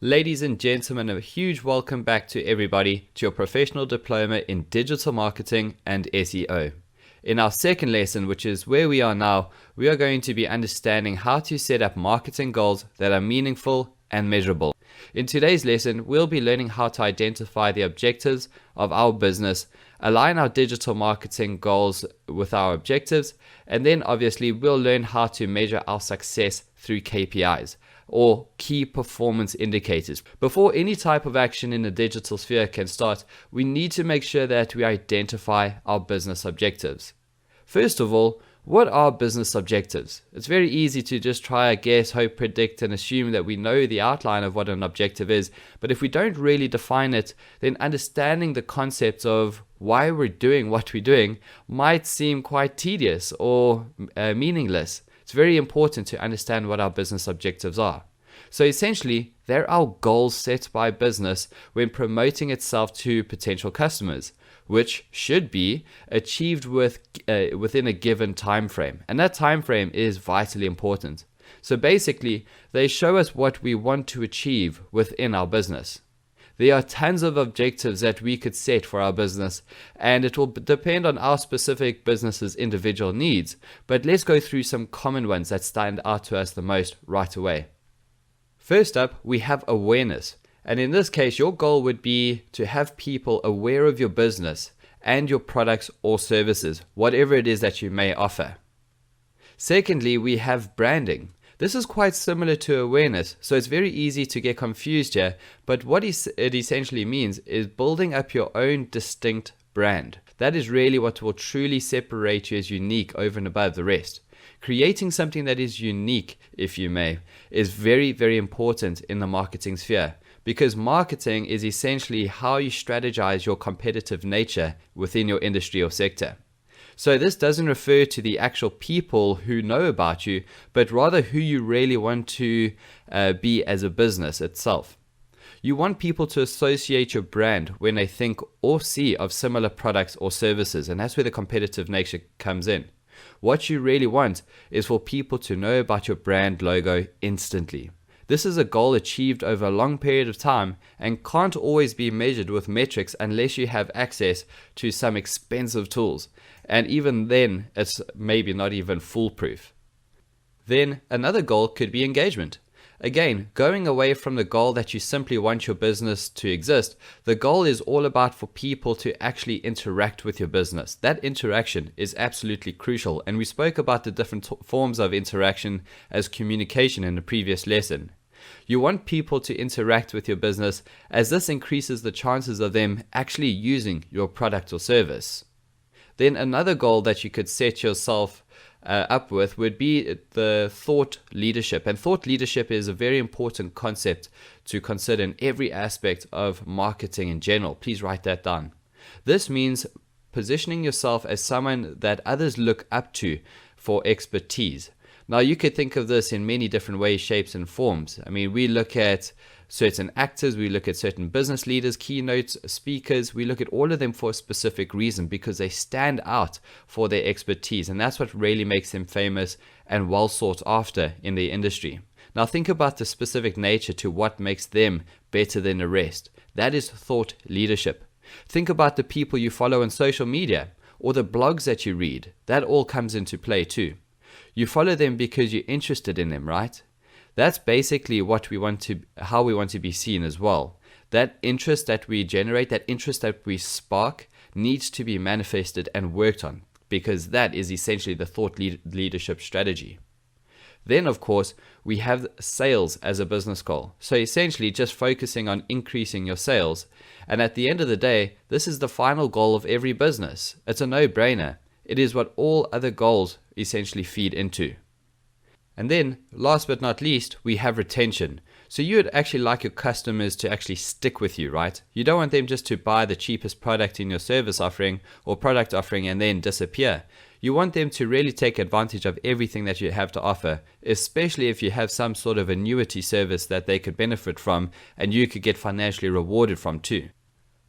Ladies and gentlemen, a huge welcome back to everybody to your professional diploma in digital marketing and SEO. In our second lesson, which is where we are now, we are going to be understanding how to set up marketing goals that are meaningful and measurable. In today's lesson, we'll be learning how to identify the objectives of our business, align our digital marketing goals with our objectives, and then obviously we'll learn how to measure our success through KPIs, or key performance indicators. Before any type of action in the digital sphere can start, we need to make sure that we identify our business objectives. First of all, what are business objectives? It's very easy to just try to guess, hope, predict, and assume that we know the outline of what an objective is, but if we don't really define it, then understanding the concepts of why we're doing what we're doing might seem quite tedious or meaningless. It's very important to understand what our business objectives are. So essentially, they're our goals set by business when promoting itself to potential customers, which should be achieved within a given time frame. And that time frame is vitally important. So basically, they show us what we want to achieve within our business. There are tons of objectives that we could set for our business, and it will depend on our specific business's individual needs, but let's go through some common ones that stand out to us the most right away. First up, we have awareness, and in this case, your goal would be to have people aware of your business and your products or services, whatever it is that you may offer. Secondly, we have branding. This is quite similar to awareness, so it's very easy to get confused here, but what it essentially means is building up your own distinct brand. That is really what will truly separate you as unique over and above the rest. Creating something that is unique, if you may, is very, very important in the marketing sphere, because marketing is essentially how you strategize your competitive nature within your industry or sector. So this doesn't refer to the actual people who know about you, but rather who you really want to be as a business itself. You want people to associate your brand when they think or see of similar products or services, and that's where the competitive nature comes in. What you really want is for people to know about your brand logo instantly. This is a goal achieved over a long period of time and can't always be measured with metrics unless you have access to some expensive tools. And even then, it's maybe not even foolproof. Then another goal could be engagement. Again, going away from the goal that you simply want your business to exist, the goal is all about for people to actually interact with your business. That interaction is absolutely crucial, and we spoke about the different forms of interaction as communication in the previous lesson. You want people to interact with your business, as this increases the chances of them actually using your product or service. Then another goal that you could set yourself up with would be the thought leadership. And thought leadership is a very important concept to consider in every aspect of marketing in general. Please write that down. This means positioning yourself as someone that others look up to for expertise. Now, you could think of this in many different ways, shapes, and forms. I mean, we look at certain actors, we look at certain business leaders, keynotes, speakers, we look at all of them for a specific reason because they stand out for their expertise, and that's what really makes them famous and well sought after in the industry. Now, think about the specific nature to what makes them better than the rest. That is thought leadership. Think about the people you follow on social media or the blogs that you read. That all comes into play too. You follow them because you're interested in them, right? That's basically how we want to be seen as well. That interest that we generate, that interest that we spark, needs to be manifested and worked on, because that is essentially the thought leadership strategy. Then, of course, we have sales as a business goal. So essentially just focusing on increasing your sales. And at the end of the day, this is the final goal of every business. It's a no-brainer. It is what all other goals essentially feed into. And then, last but not least, we have retention. So you would actually like your customers to actually stick with you, right? You don't want them just to buy the cheapest product in your service offering or product offering and then disappear. You want them to really take advantage of everything that you have to offer, especially if you have some sort of annuity service that they could benefit from and you could get financially rewarded from too.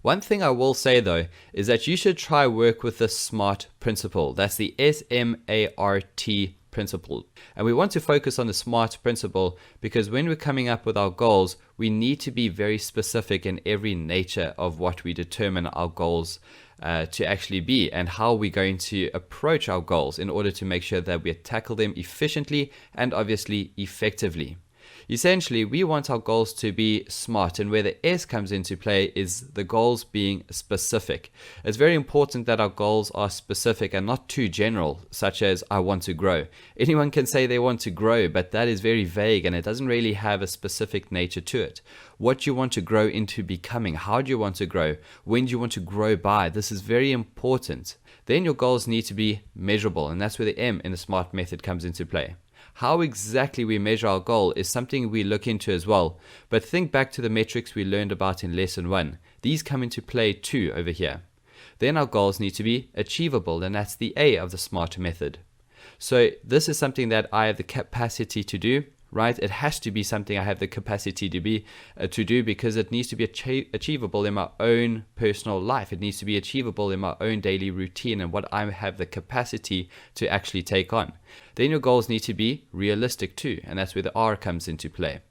One thing I will say though is that you should try work with the SMART principle. That's the SMART principle. And we want to focus on the SMART principle because when we're coming up with our goals, we need to be very specific in every nature of what we determine our goals to actually be, and how we're going to approach our goals in order to make sure that we tackle them efficiently and obviously effectively. Essentially, we want our goals to be SMART, and where the S comes into play is the goals being specific. It's very important that our goals are specific and not too general, such as I want to grow. Anyone can say they want to grow, but that is very vague and it doesn't really have a specific nature to it. What you want to grow into becoming, how do you want to grow, when do you want to grow by? This is very important. Then your goals need to be measurable, and that's where the M in the SMART method comes into play. How exactly we measure our goal is something we look into as well, but think back to the metrics we learned about in lesson 1. These come into play too over here. Then our goals need to be achievable, and that's the A of the SMART method. So this is something that I have the capacity to do, right? It has to be something I have the capacity to do because it needs to be achievable in my own personal life. It needs to be achievable in my own daily routine and what I have the capacity to actually take on. Then your goals need to be realistic too, and that's where the R comes into play.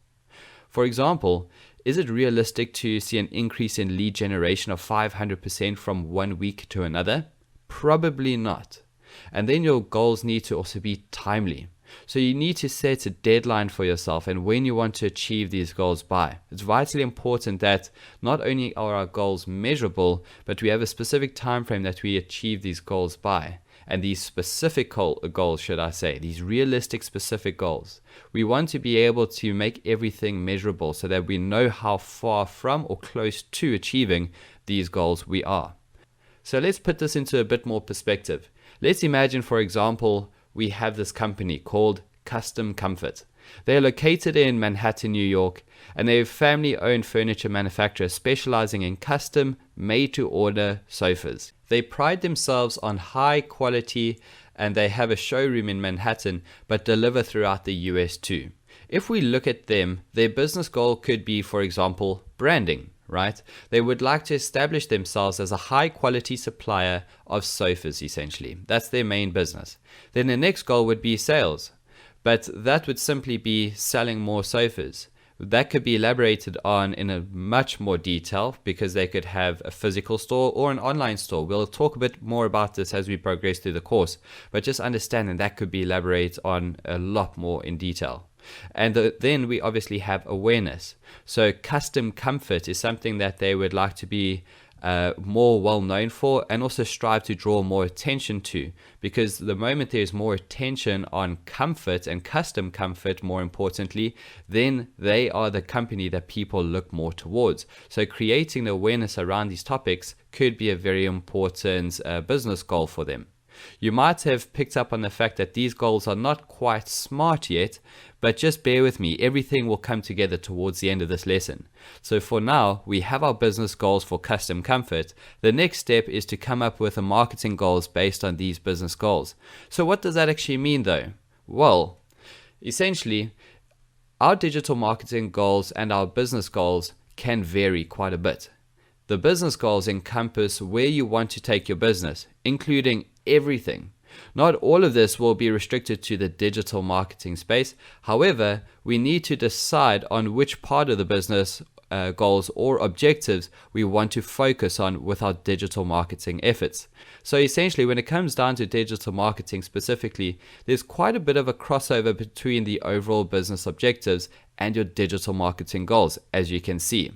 For example, is it realistic to see an increase in lead generation of 500% from one week to another? Probably not. And then your goals need to also be timely. So you need to set a deadline for yourself and when you want to achieve these goals by. It's vitally important that not only are our goals measurable, but we have a specific time frame that we achieve these goals by. And these specific goals, should I say, these realistic specific goals. We want to be able to make everything measurable so that we know how far from or close to achieving these goals we are. So let's put this into a bit more perspective. Let's imagine, for example, we have this company called Custom Comfort. They are located in Manhattan, New York, and they're a family-owned furniture manufacturer specializing in custom, made-to-order sofas. They pride themselves on high quality, and they have a showroom in Manhattan, but deliver throughout the US too. If we look at them, their business goal could be, for example, branding. Right? They would like to establish themselves as a high quality supplier of sofas, essentially. That's their main business. Then the next goal would be sales, but that would simply be selling more sofas. That could be elaborated on in a much more detail because they could have a physical store or an online store. We'll talk a bit more about this as we progress through the course, but just understanding that could be elaborated on a lot more in detail. And then we obviously have awareness. So Custom Comfort is something that they would like to be more well known for and also strive to draw more attention to, because the moment there's more attention on comfort and custom comfort, more importantly, then they are the company that people look more towards. So creating the awareness around these topics could be a very important business goal for them. You might have picked up on the fact that these goals are not quite SMART yet, but just bear with me, everything will come together towards the end of this lesson. So for now, we have our business goals for Custom Comfort. The next step is to come up with a marketing goals based on these business goals. So what does that actually mean though? Well, essentially, our digital marketing goals and our business goals can vary quite a bit. The business goals encompass where you want to take your business, including everything. Not all of this will be restricted to the digital marketing space. However, we need to decide on which part of the business goals or objectives we want to focus on with our digital marketing efforts. So essentially, when it comes down to digital marketing specifically, there's quite a bit of a crossover between the overall business objectives and your digital marketing goals, as you can see.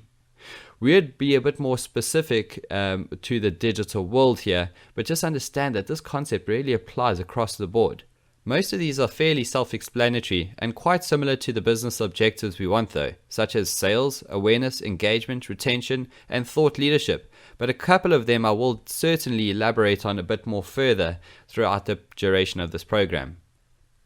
We'd be a bit more specific to the digital world here, but just understand that this concept really applies across the board. Most of these are fairly self-explanatory and quite similar to the business objectives we want though, such as sales, awareness, engagement, retention, and thought leadership. But a couple of them I will certainly elaborate on a bit more further throughout the duration of this program.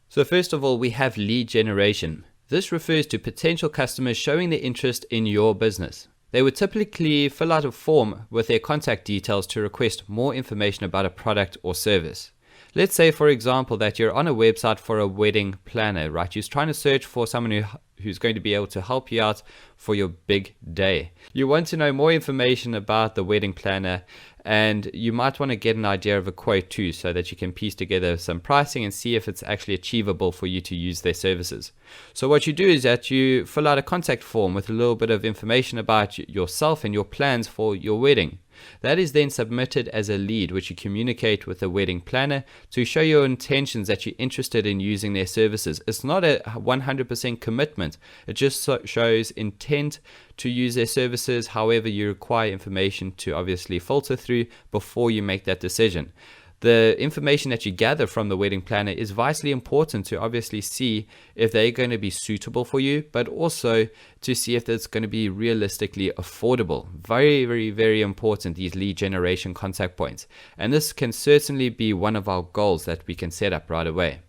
So first of all, we have lead generation. This refers to potential customers showing their interest in your business. They would typically fill out a form with their contact details to request more information about a product or service. Let's say, for example, that you're on a website for a wedding planner, right? You're trying to search for someone who's going to be able to help you out for your big day. You want to know more information about the wedding planner, and you might want to get an idea of a quote too, so that you can piece together some pricing and see if it's actually achievable for you to use their services. So what you do is that you fill out a contact form with a little bit of information about yourself and your plans for your wedding. That is then submitted as a lead, which you communicate with the wedding planner to show your intentions that you're interested in using their services. It's not a 100% commitment. It just shows intent to use their services. However, you require information to obviously filter through before you make that decision. The information that you gather from the wedding planner is vitally important to obviously see if they're going to be suitable for you, but also to see if it's going to be realistically affordable. Very, very, very important, these lead generation contact points. And this can certainly be one of our goals that we can set up right away.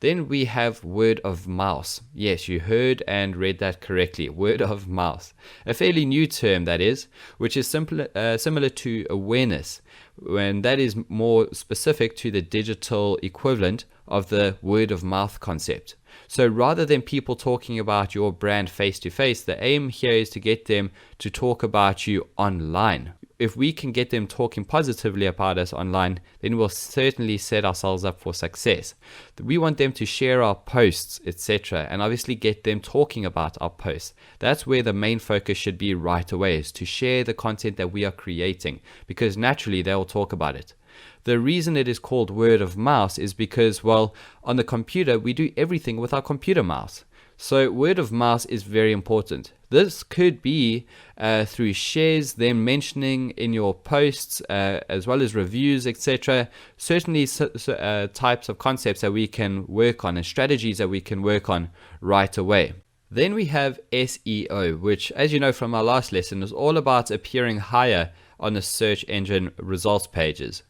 Then we have word of mouth. Yes, you heard and read that correctly. Word of mouth. A fairly new term, that is, which is similar to awareness, when that is more specific to the digital equivalent of the word of mouth concept. So rather than people talking about your brand face to face, the aim here is to get them to talk about you online. If we can get them talking positively about us online, then we'll certainly set ourselves up for success. We want them to share our posts, etc., and obviously get them talking about our posts. That's where the main focus should be right away, is to share the content that we are creating, because naturally they will talk about it. The reason it is called word of mouth is because, well, on the computer, we do everything with our computer mouse. So word of mouth is very important. This could be through shares, them mentioning in your posts, as well as reviews, etc. Certainly types of concepts that we can work on and strategies that we can work on right away. Then we have SEO, which, as you know from our last lesson, is all about appearing higher on the search engine results pages.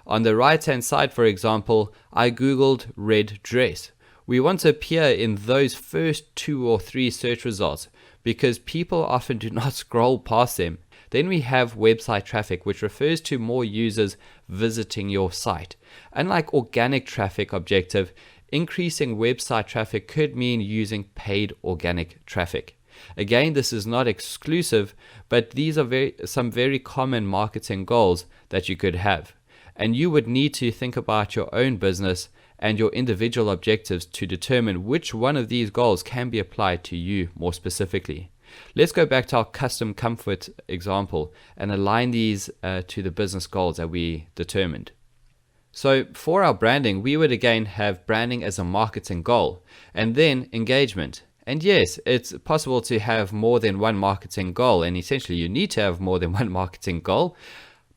On the right hand side, for example, I googled red dress. We want to appear in those first 2 or 3 search results because people often do not scroll past them. Then we have website traffic, which refers to more users visiting your site. Unlike organic traffic objective, increasing website traffic could mean using paid organic traffic. Again, this is not exclusive, but these are some very common marketing goals that you could have. And you would need to think about your own business and your individual objectives to determine which one of these goals can be applied to you more specifically. Let's go back to our custom comfort example and align these to the business goals that we determined. So for our branding, we would again have branding as a marketing goal, and then engagement. And yes, it's possible to have more than one marketing goal, and essentially you need to have more than one marketing goal.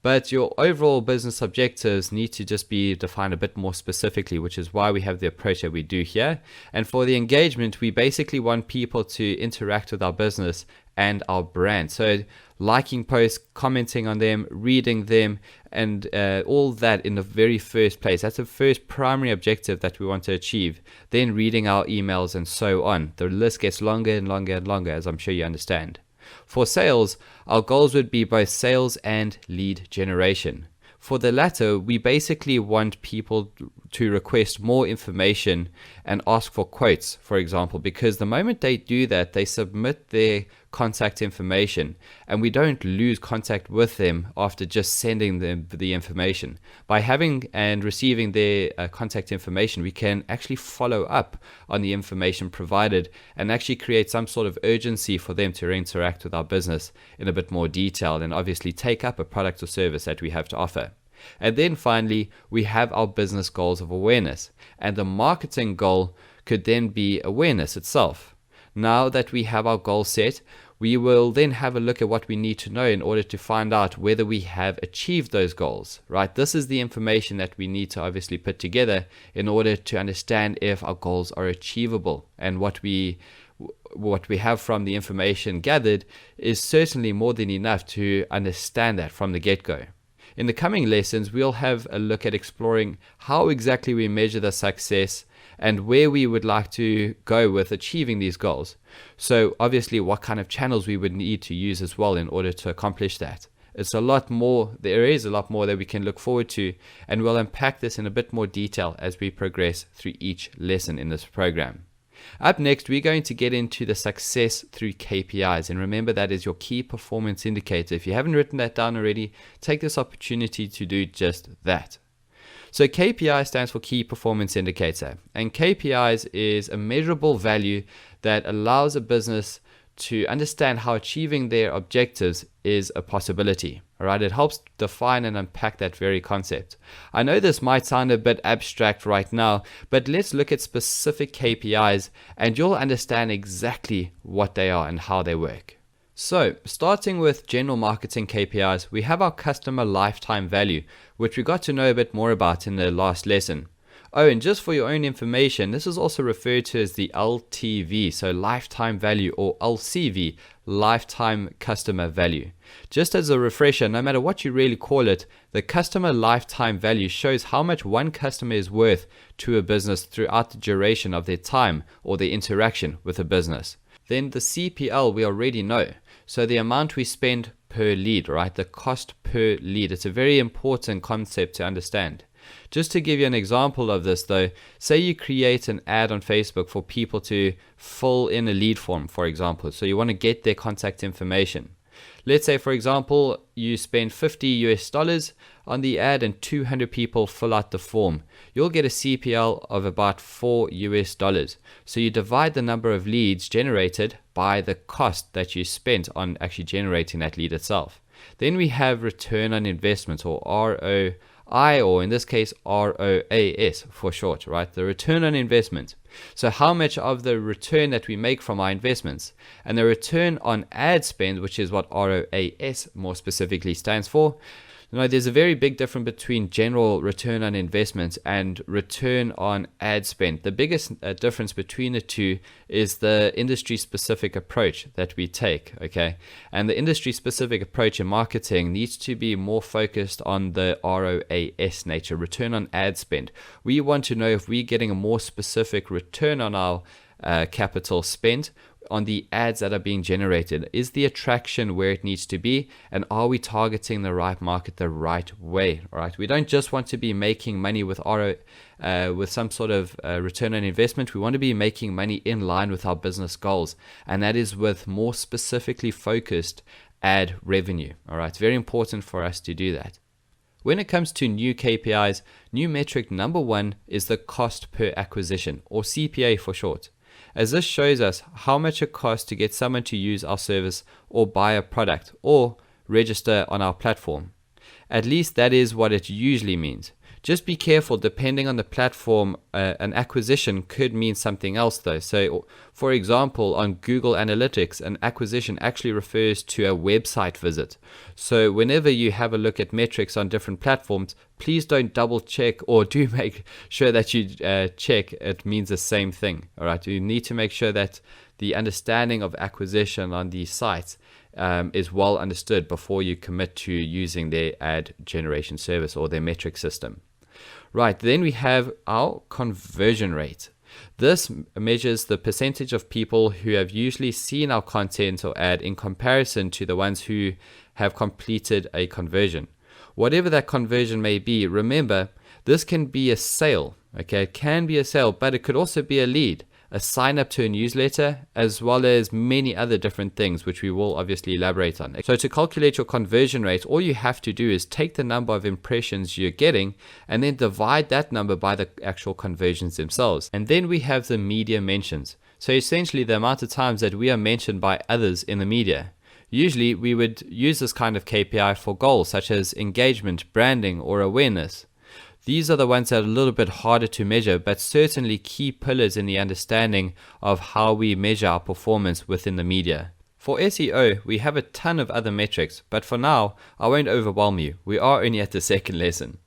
But your overall business objectives need to just be defined a bit more specifically, which is why we have the approach that we do here. And for the engagement, we basically want people to interact with our business and our brand. So liking posts, commenting on them, reading them, and all that in the very first place. That's the first primary objective that we want to achieve. Then reading our emails and so on. The list gets longer and longer and longer, as I'm sure you understand. For sales, our goals would be both sales and lead generation. For the latter, we basically want people to request more information and ask for quotes, for example, because the moment they do that, they submit their contact information and we don't lose contact with them after just sending them the information. By having and receiving their contact information, we can actually follow up on the information provided and actually create some sort of urgency for them to interact with our business in a bit more detail and obviously take up a product or service that we have to offer. And then finally, we have our business goals of awareness, and the marketing goal could then be awareness itself. Now that we have our goal set, we will then have a look at what we need to know in order to find out whether we have achieved those goals, right? This is the information that we need to obviously put together in order to understand if our goals are achievable, and what we have from the information gathered is certainly more than enough to understand that from the get-go. In the coming lessons, we'll have a look at exploring how exactly we measure the success and where we would like to go with achieving these goals. So obviously what kind of channels we would need to use as well in order to accomplish that. It's a lot more, there is a lot more that we can look forward to, and we'll unpack this in a bit more detail as we progress through each lesson in this program. Up next, we're going to get into the success through KPIs, and remember that is your key performance indicator. If you haven't written that down already, take this opportunity to do just that. So KPI stands for Key Performance Indicator, and KPIs is a measurable value that allows a business to understand how achieving their objectives is a possibility. All right, it helps define and unpack that very concept. I know this might sound a bit abstract right now, but let's look at specific KPIs and you'll understand exactly what they are and how they work. So, starting with general marketing KPIs, we have our customer lifetime value, which we got to know a bit more about in the last lesson. Oh, and just for your own information, this is also referred to as the LTV, so lifetime value, or LCV, lifetime customer value. Just as a refresher, no matter what you really call it, the customer lifetime value shows how much one customer is worth to a business throughout the duration of their time or their interaction with a business. Then the CPL we already know. So the amount we spend per lead, right? The cost per lead. It's a very important concept to understand. Just to give you an example of this though, say you create an ad on Facebook for people to fill in a lead form, for example. So you want to get their contact information. Let's say, for example, you spend $50 on the ad and 200 people fill out the form. You'll get a CPL of about $4. So you divide the number of leads generated by the cost that you spent on actually generating that lead itself. Then we have return on investment, or ROI, or in this case ROAS for short, right? The return on investment. So how much of the return that we make from our investments, and the return on ad spend, which is what ROAS more specifically stands for. Now, there's a very big difference between general return on investment and return on ad spend. The biggest difference between the two is the industry specific approach that we take, okay? And the industry specific approach in marketing needs to be more focused on the ROAS nature, return on ad spend. We want to know if we're getting a more specific return on our capital spent on the ads that are being generated. Is the attraction where it needs to be, and are we targeting the right market the right way? All right, we don't just want to be making money with with some sort of return on investment. We want to be making money in line with our business goals, and that is with more specifically focused ad revenue. All right, it's very important for us to do that. When it comes to new KPIs, new metric number one is the cost per acquisition, or CPA for short, as this shows us how much it costs to get someone to use our service or buy a product or register on our platform. At least that is what it usually means. Just be careful, depending on the platform, an acquisition could mean something else though. So for example, on Google Analytics, an acquisition actually refers to a website visit. So whenever you have a look at metrics on different platforms, please don't double check, or do make sure that you check it means the same thing. All right, you need to make sure that the understanding of acquisition on these sites is well understood before you commit to using their ad generation service or their metric system. Right, then we have our conversion rate. This measures the percentage of people who have usually seen our content or ad in comparison to the ones who have completed a conversion. Whatever that conversion may be, remember, this can be a sale, okay? It can be a sale, but it could also be a lead, a sign up to a newsletter, as well as many other different things, which we will obviously elaborate on. So to calculate your conversion rate, all you have to do is take the number of impressions you're getting and then divide that number by the actual conversions themselves. And then we have the media mentions. So essentially the amount of times that we are mentioned by others in the media. Usually we would use this kind of KPI for goals such as engagement, branding, or awareness. These are the ones that are a little bit harder to measure, but certainly key pillars in the understanding of how we measure our performance within the media. For SEO, we have a ton of other metrics, but for now, I won't overwhelm you. We are only at the second lesson.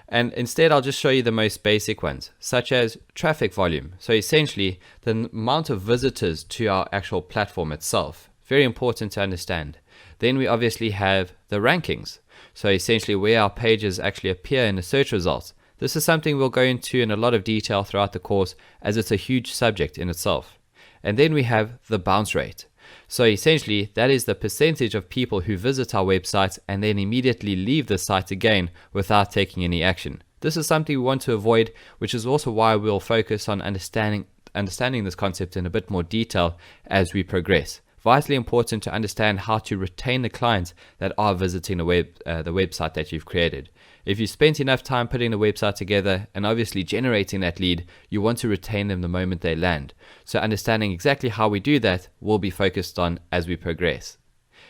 And instead, I'll just show you the most basic ones, such as traffic volume. So essentially, the amount of visitors to our actual platform itself. Very important to understand. Then we obviously have the rankings. So essentially where our pages actually appear in the search results. This is something we'll go into in a lot of detail throughout the course, as it's a huge subject in itself. And then we have the bounce rate. So essentially, that is the percentage of people who visit our website and then immediately leave the site again without taking any action. This is something we want to avoid, which is also why we'll focus on understanding this concept in a bit more detail as we progress. Vitally important to understand how to retain the clients that are visiting the website that you've created. If you spent enough time putting the website together and obviously generating that lead, you want to retain them the moment they land. So understanding exactly how we do that will be focused on as we progress.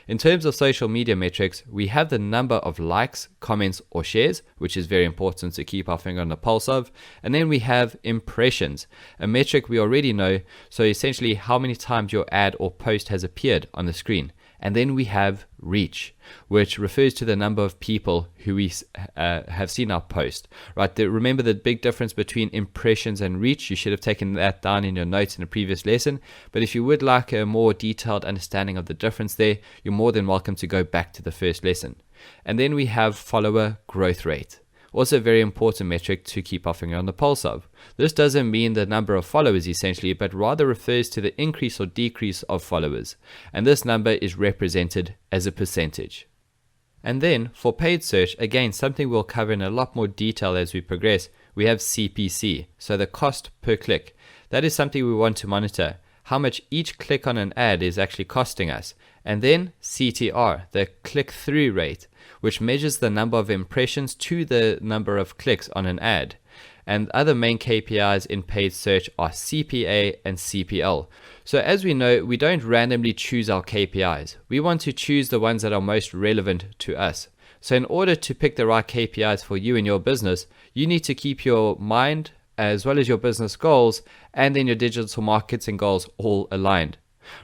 In terms of social media metrics, we have the number of likes, comments, or shares, which is very important to keep our finger on the pulse of. And then we have impressions, a metric we already know, so essentially how many times your ad or post has appeared on the screen. And then we have reach, which refers to the number of people who we have seen our post. Right? Remember the big difference between impressions and reach. You should have taken that down in your notes in a previous lesson. But if you would like a more detailed understanding of the difference there, you're more than welcome to go back to the first lesson. And then we have follower growth rate. Also a very important metric to keep our finger on the pulse of. This doesn't mean the number of followers essentially, but rather refers to the increase or decrease of followers. And this number is represented as a percentage. And then for paid search, again, something we'll cover in a lot more detail as we progress, we have CPC, so the cost per click. That is something we want to monitor, how much each click on an ad is actually costing us. And then CTR, the click-through rate, which measures the number of impressions to the number of clicks on an ad. And other main KPIs in paid search are CPA and CPL. So as we know, we don't randomly choose our KPIs. We want to choose the ones that are most relevant to us. So in order to pick the right KPIs for you and your business, you need to keep your mind as well as your business goals and then your digital marketing goals all aligned.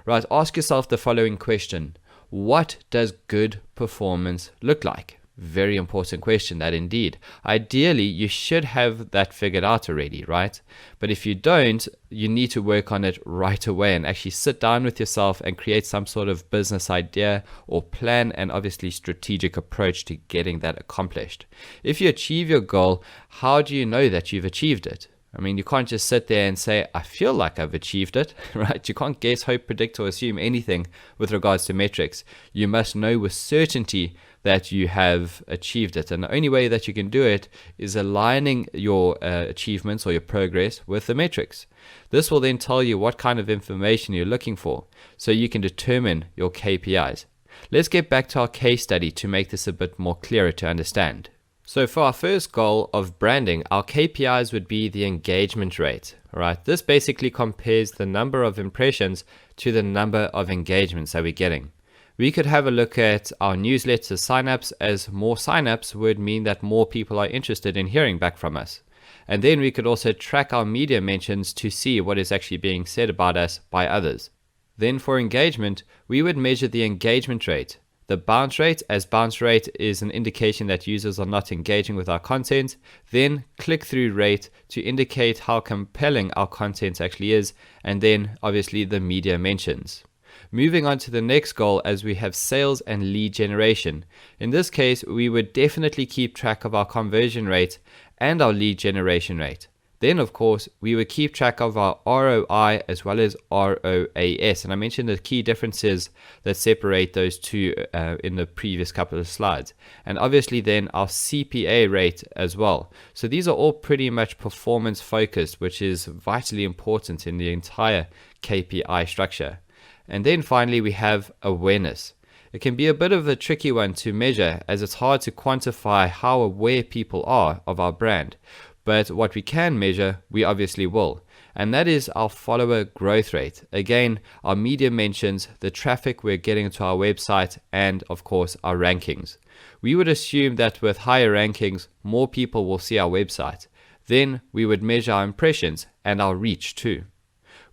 Right, ask yourself the following question. What does good performance look like? Very important question, that indeed. Ideally, you should have that figured out already, right? But if you don't, you need to work on it right away and actually sit down with yourself and create some sort of business idea or plan and obviously strategic approach to getting that accomplished. If you achieve your goal, how do you know that you've achieved it? I mean, you can't just sit there and say, I feel like I've achieved it, right? You can't guess, hope, predict, or assume anything with regards to metrics. You must know with certainty that you have achieved it. And the only way that you can do it is aligning your achievements or your progress with the metrics. This will then tell you what kind of information you're looking for, so you can determine your KPIs. Let's get back to our case study to make this a bit more clearer to understand. So for our first goal of branding, our KPIs would be the engagement rate. Right? This basically compares the number of impressions to the number of engagements that we're getting. We could have a look at our newsletter signups, as more signups would mean that more people are interested in hearing back from us. And then we could also track our media mentions to see what is actually being said about us by others. Then for engagement, we would measure the engagement rate. The bounce rate, as bounce rate is an indication that users are not engaging with our content. Then click-through rate to indicate how compelling our content actually is. And then obviously the media mentions. Moving on to the next goal, as we have sales and lead generation. In this case, we would definitely keep track of our conversion rate and our lead generation rate. Then, of course, we would keep track of our ROI as well as ROAS. And I mentioned the key differences that separate those two in the previous couple of slides. And obviously then our CPA rate as well. So these are all pretty much performance focused, which is vitally important in the entire KPI structure. And then finally, we have awareness. It can be a bit of a tricky one to measure, as it's hard to quantify how aware people are of our brand. But what we can measure, we obviously will. And that is our follower growth rate. Again, our media mentions, the traffic we're getting to our website, and of course, our rankings. We would assume that with higher rankings, more people will see our website. Then we would measure our impressions and our reach too.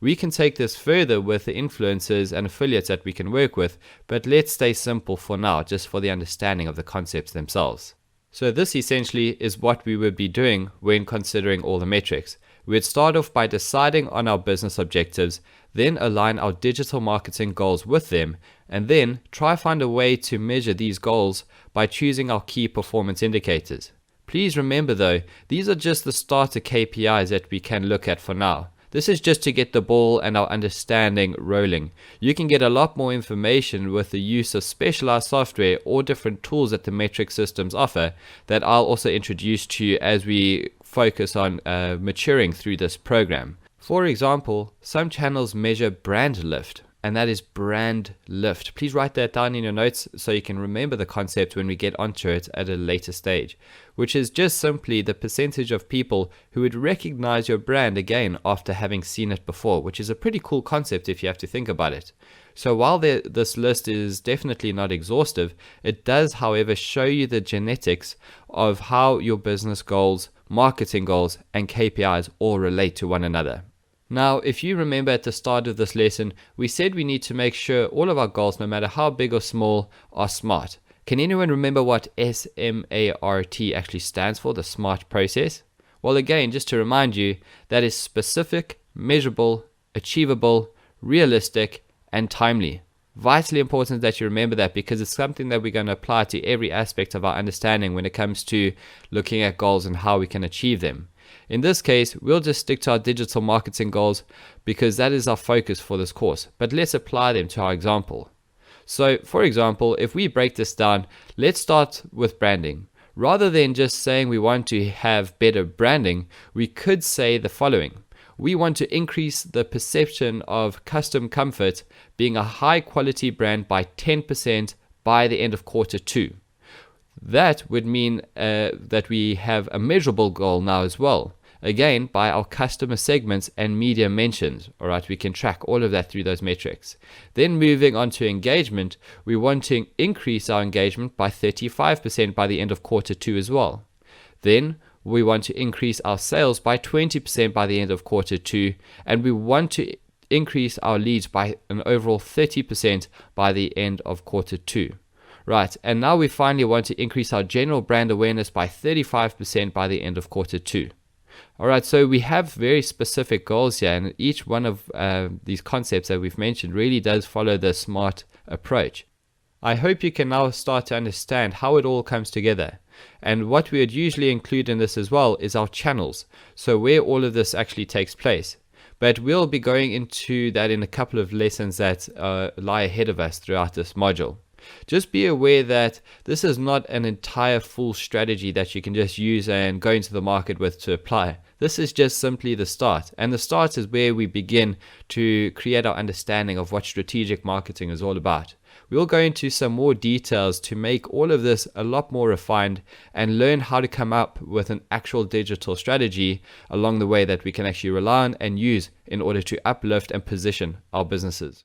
We can take this further with the influencers and affiliates that we can work with, but let's stay simple for now, just for the understanding of the concepts themselves. So this essentially is what we would be doing when considering all the metrics. We'd start off by deciding on our business objectives, then align our digital marketing goals with them, and then try find a way to measure these goals by choosing our key performance indicators. Please remember though, these are just the starter KPIs that we can look at for now. This is just to get the ball and our understanding rolling. You can get a lot more information with the use of specialized software or different tools that the metric systems offer that I'll also introduce to you as we focus on maturing through this program. For example, some channels measure brand lift, and that is brand lift. Please write that down in your notes so you can remember the concept when we get onto it at a later stage, which is just simply the percentage of people who would recognize your brand again after having seen it before, which is a pretty cool concept if you have to think about it. So while this list is definitely not exhaustive, it does, however, show you the genetics of how your business goals, marketing goals, and KPIs all relate to one another. Now, if you remember at the start of this lesson, we said we need to make sure all of our goals, no matter how big or small, are SMART. Can anyone remember what SMART actually stands for, the SMART process? Well, again, just to remind you, that is specific, measurable, achievable, realistic, and timely. Vitally important that you remember that, because it's something that we're going to apply to every aspect of our understanding when it comes to looking at goals and how we can achieve them. In this case, we'll just stick to our digital marketing goals because that is our focus for this course, but let's apply them to our example. So, for example, if we break this down, let's start with branding. Rather than just saying we want to have better branding, we could say the following. We want to increase the perception of Custom Comfort being a high quality brand by 10% by the end of Q2. That would mean that we have a measurable goal now as well. Again, by our customer segments and media mentions. All right, we can track all of that through those metrics. Then moving on to engagement, we want to increase our engagement by 35% by the end of Q2 as well. Then we want to increase our sales by 20% by the end of Q2, and we want to increase our leads by an overall 30% by the end of Q2. Right, and now we finally want to increase our general brand awareness by 35% by the end of Q2. Alright, so we have very specific goals here, and each one of these concepts that we've mentioned really does follow the SMART approach. I hope you can now start to understand how it all comes together. And what we would usually include in this as well is our channels, so where all of this actually takes place. But we'll be going into that in a couple of lessons that lie ahead of us throughout this module. Just be aware that this is not an entire full strategy that you can just use and go into the market with to apply. This is just simply the start, and the start is where we begin to create our understanding of what strategic marketing is all about. We'll go into some more details to make all of this a lot more refined and learn how to come up with an actual digital strategy along the way that we can actually rely on and use in order to uplift and position our businesses.